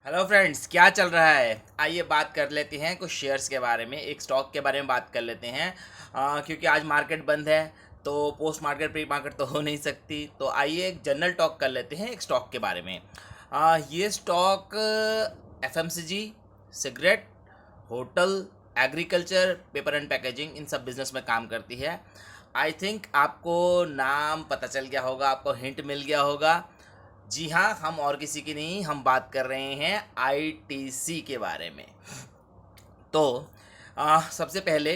Hello friends, क्या चल रहा है? आइए बात कर लेते हैं कुछ शेयर्स के बारे में, एक स्टॉक के बारे में बात कर लेते हैं। क्योंकि आज मार्केट बंद है तो पोस्ट मार्केट प्री मार्केट तो हो नहीं सकती, तो आइए एक जनरल टॉक कर लेते हैं एक स्टॉक के बारे में। ये stock FMCG, cigarette, hotel, agriculture, paper and packaging, इन सब बिजनेस में काम करती है। आई थिंक आपको नाम पता चल गया होगा, आपको हिंट मिल गया होगा। जी हाँ, हम और किसी की नहीं, हम बात कर रहे हैं आईटीसी के बारे में। तो सबसे पहले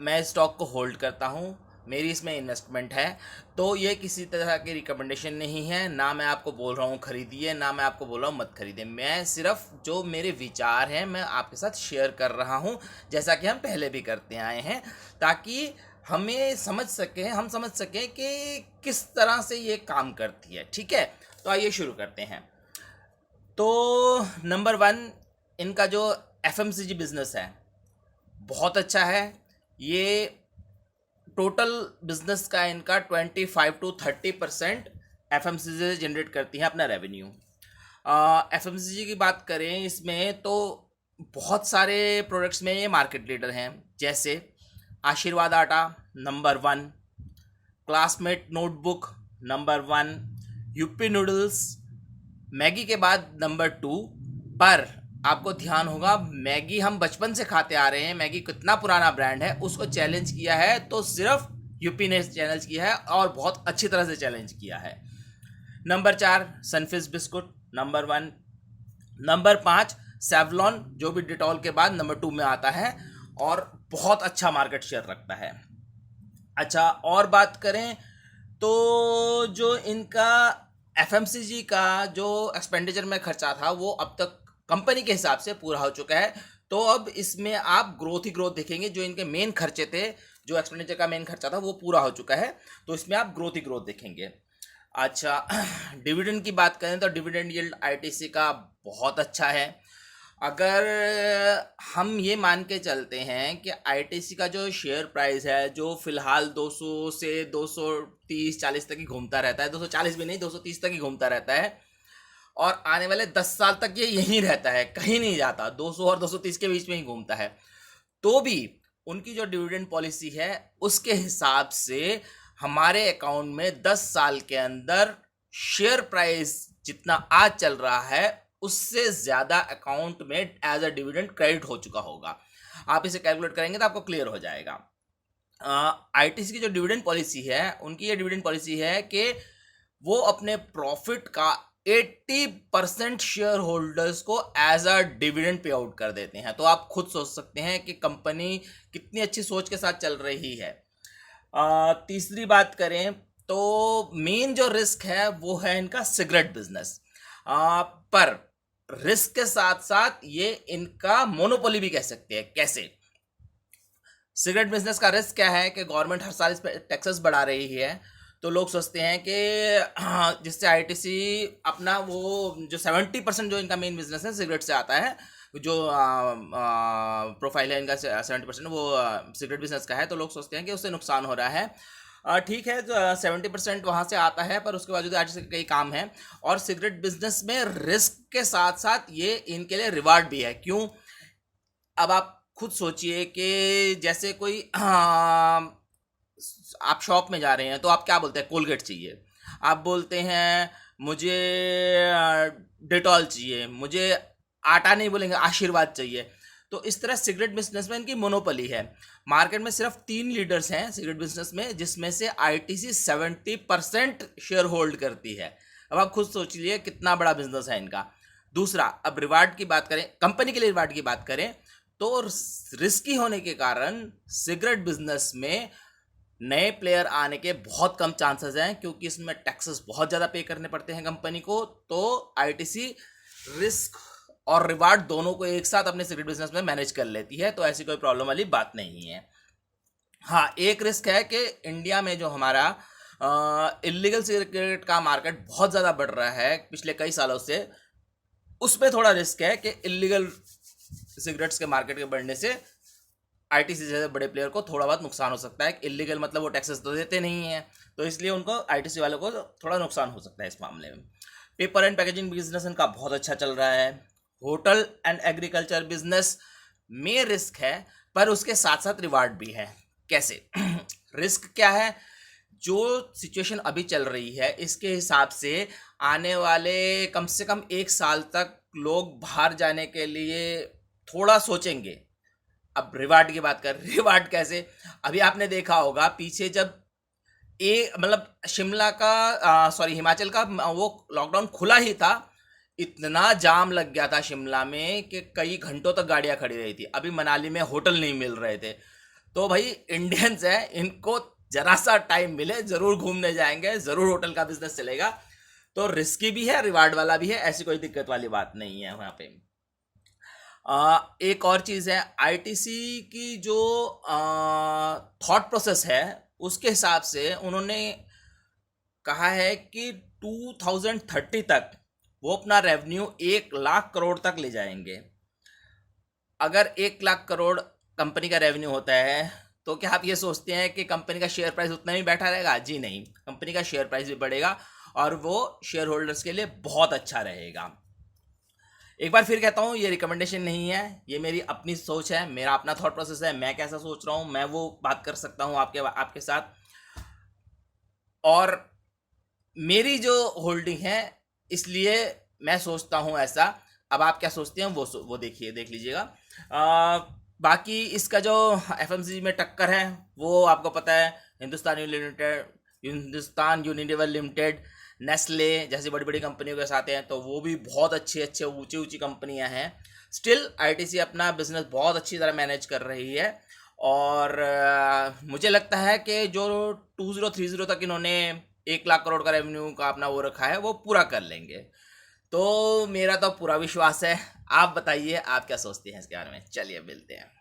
मैं स्टॉक को होल्ड करता हूँ, मेरी इसमें इन्वेस्टमेंट है। तो ये किसी तरह की रिकमेंडेशन नहीं है, ना मैं आपको बोल रहा हूँ खरीदिए, ना मैं आपको बोल रहा हूँ मत खरीदिए। मैं सिर्फ जो मेरे विचार हैं मैं आपके साथ शेयर कर रहा हूँ, जैसा कि हम पहले भी करते आए हैं, ताकि हम समझ सकें कि किस तरह से ये काम करती है। ठीक है, तो आइए शुरू करते हैं। तो नंबर वन, इनका जो एफएमसीजी बिजनेस है बहुत अच्छा है। ये टोटल बिजनेस का इनका 25 to 30% एफएमसीजी से जनरेट करती है अपना रेवेन्यू। एफएमसीजी की बात करें इसमें तो बहुत सारे प्रोडक्ट्स में ये मार्केट लीडर हैं, जैसे आशीर्वाद आटा number one, classmate notebook number one, Yippee noodles Maggi के बाद नंबर टू। पर आपको ध्यान होगा, मैगी हम बचपन से खाते आ रहे हैं, मैगी कितना पुराना ब्रांड है, उसको चैलेंज किया है तो सिर्फ यूपी ने चैलेंज किया है, और बहुत अच्छी तरह से चैलेंज किया है। नंबर चार, Sunfeast biscuit number one. Number पाँच, सेवलॉन, जो भी डिटॉल के बाद नंबर टू में आता है और बहुत अच्छा मार्केट शेयर रखता है। अच्छा, और बात करें तो जो इनका एफएमसीजी का जो एक्सपेंडिचर में खर्चा था वो अब तक कंपनी के हिसाब से पूरा हो चुका है। तो अब इसमें आप ग्रोथ ही ग्रोथ देखेंगे। जो इनके मेन खर्चे थे, जो एक्सपेंडिचर का मेन खर्चा था वो पूरा हो चुका है, तो इसमें आप ग्रोथ ही ग्रोथ देखेंगे। अच्छा, डिविडेंड की बात करें तो डिविडेंड यील्ड आईटीसी का बहुत अच्छा है। अगर हम ये मान के चलते हैं कि आईटीसी का जो शेयर प्राइस है, जो फिलहाल 200 से 230-40 तक ही घूमता रहता है, 240 भी नहीं, 230 तक ही घूमता रहता है, और आने वाले 10 साल तक ये यहीं रहता है, कहीं नहीं जाता, 200 और 230 के बीच में ही घूमता है, तो भी उनकी जो डिविडेंड पॉलिसी है उसके हिसाब से हमारे अकाउंट में 10 साल के अंदर शेयर प्राइस जितना आज चल रहा है उससे ज़्यादा अकाउंट में एज अ डिविडेंड क्रेडिट हो चुका होगा। आप इसे कैलकुलेट करेंगे तो आपको क्लियर हो जाएगा। आईटीसी की जो डिविडेंड पॉलिसी है, उनकी ये डिविडेंड पॉलिसी है कि वो अपने प्रॉफिट का 80% शेयर होल्डर्स को as a dividend pay out कर देते हैं। तो आप खुद सोच सकते हैं कि कंपनी कितनी अच्छी सोच के साथ चल रही है। तीसरी बात करें तो मेन जो रिस्क है वो है इनका सिगरेट बिजनेस, पर रिस्क के साथ साथ ये इनका मोनोपोली भी कह सकते हैं। कैसे? सिगरेट बिजनेस का रिस्क क्या है कि गवर्नमेंट हर साल इस पर टैक्सेस बढ़ा रही है, तो लोग सोचते हैं कि जिससे आईटीसी अपना वो जो 70% जो इनका मेन बिजनेस है सिगरेट से आता है, जो प्रोफाइल है इनका 70% वो सिगरेट बिजनेस का है, तो लोग सोचते हैं कि उससे नुकसान हो रहा है। ठीक है, तो 70% वहाँ से आता है, पर उसके बावजूद आईटीसी के कई काम हैं, और सिगरेट बिजनेस में रिस्क के साथ साथ ये इनके लिए रिवार्ड भी है। क्यों? अब आप खुद सोचिए कि जैसे कोई आप शॉप में जा रहे हैं तो आप क्या बोलते हैं? कोलगेट चाहिए, आप बोलते हैं मुझे डेटॉल चाहिए, मुझे आटा नहीं बोलेंगे, आशीर्वाद चाहिए। तो इस तरह सिगरेट बिजनेस में इनकी मोनोपोली है। मार्केट में सिर्फ 3 लीडर्स हैं सिगरेट बिजनेस में, जिसमें से आईटीसी 70% शेयर होल्ड करती है। अब आप खुद सोच लीजिए कितना बड़ा बिजनेस है इनका। दूसरा, अब रिवार्ड की बात करें, कंपनी के लिए रिवार्ड की बात करें, तो रिस्की होने के कारण सिगरेट बिजनेस में नए प्लेयर आने के बहुत कम चांसेस हैं, क्योंकि इसमें टैक्सेस बहुत ज़्यादा पे करने पड़ते हैं कंपनी को। तो आईटीसी रिस्क और रिवार्ड दोनों को एक साथ अपने सिगरेट बिजनेस में मैनेज कर लेती है, तो ऐसी कोई प्रॉब्लम वाली बात नहीं है। हाँ, एक रिस्क है कि इंडिया में जो हमारा इलीगल सिगरेट का मार्केट बहुत ज़्यादा बढ़ रहा है पिछले कई सालों से, उसमें थोड़ा रिस्क है कि इलीगल सिगरेट्स के मार्केट के बढ़ने से आईटीसी जैसे बड़े प्लेयर को थोड़ा बहुत नुकसान हो सकता है। इलीगल मतलब वो टैक्सेस तो देते नहीं हैं, तो इसलिए उनको आईटीसी वालों को थोड़ा नुकसान हो सकता है इस मामले में। पेपर एंड पैकेजिंग बिजनेस इनका बहुत अच्छा चल रहा है। होटल एंड एग्रीकल्चर बिजनेस में रिस्क है, पर उसके साथ साथ रिवार्ड भी है। कैसे? रिस्क क्या है? जो सिचुएशन अभी चल रही है इसके हिसाब से आने वाले कम से कम 1 साल तक लोग बाहर जाने के लिए थोड़ा सोचेंगे। अब रिवार्ड की बात कर, रिवार्ड कैसे? अभी आपने देखा होगा पीछे जब मतलब शिमला का सॉरी हिमाचल का वो लॉकडाउन खुला ही था, इतना जाम लग गया था शिमला में कि कई घंटों तक गाड़ियां खड़ी रही थी। अभी मनाली में होटल नहीं मिल रहे थे। तो भाई इंडियंस है, इनको जरा सा टाइम मिले जरूर घूमने जाएंगे, जरूर होटल का बिजनेस चलेगा। तो रिस्की भी है, रिवार्ड वाला भी है, ऐसी कोई दिक्कत वाली बात नहीं है वहाँ पे। एक और चीज़ है, आईटीसी की जो थॉट प्रोसेस है उसके हिसाब से उन्होंने कहा है कि 2030 तक वो अपना रेवेन्यू 1 लाख करोड़ तक ले जाएंगे। अगर 1 लाख करोड़ कंपनी का रेवेन्यू होता है तो क्या आप ये सोचते हैं कि कंपनी का शेयर प्राइस उतना ही बैठा रहेगा? जी नहीं, कंपनी का शेयर प्राइस भी बढ़ेगा और वो शेयर होल्डर्स के लिए बहुत अच्छा रहेगा। एक बार फिर कहता हूँ, ये रिकमेंडेशन नहीं है, ये मेरी अपनी सोच है, मेरा अपना थॉट प्रोसेस है, मैं कैसा सोच रहा हूँ मैं वो बात कर सकता हूँ आपके साथ। और मेरी जो होल्डिंग है इसलिए मैं सोचता हूँ ऐसा। अब आप क्या सोचते हैं वो देख लीजिएगा। बाकी इसका जो एफएमसीजी में टक्कर है वो आपको पता है, हिंदुस्तान यूनिलीवर लिमिटेड, नेस्ले जैसी बड़ी बड़ी कंपनियों के साथ हैं, तो वो भी बहुत अच्छे ऊंची कंपनियां हैं। स्टिल आईटीसी अपना बिजनेस बहुत अच्छी तरह मैनेज कर रही है और मुझे लगता है कि जो 2030 तक इन्होंने 1 लाख करोड़ का रेवेन्यू का अपना वो रखा है वो पूरा कर लेंगे। तो मेरा तो पूरा विश्वास है। आप बताइए, आप क्या सोचते हैं इसके बारे में? चलिए मिलते हैं।